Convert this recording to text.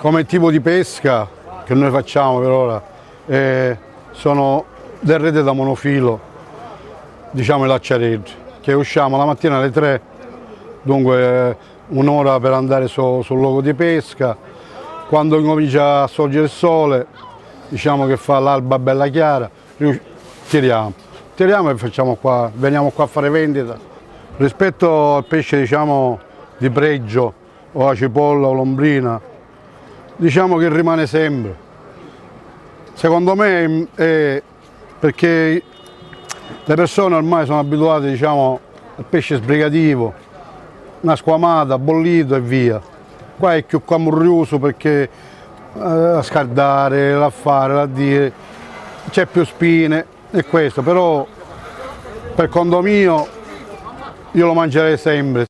Come tipo di pesca che noi facciamo per ora sono delle rete da monofilo, diciamo i lacciareggi, che usciamo la mattina alle 3, dunque un'ora per andare sul luogo di pesca. Quando comincia a sorgere il sole, diciamo che fa l'alba bella chiara, tiriamo e facciamo qua, veniamo qua a fare vendita. Rispetto al pesce, diciamo, di pregio o la cipolla o l'ombrina, diciamo che rimane sempre. Secondo me è perché le persone ormai sono abituate, diciamo, al pesce sbrigativo, una squamata, bollito e via. Qua è più camurrioso perché a scaldare, a fare, a dire, c'è più spine e questo, però per conto mio io lo mangerei sempre.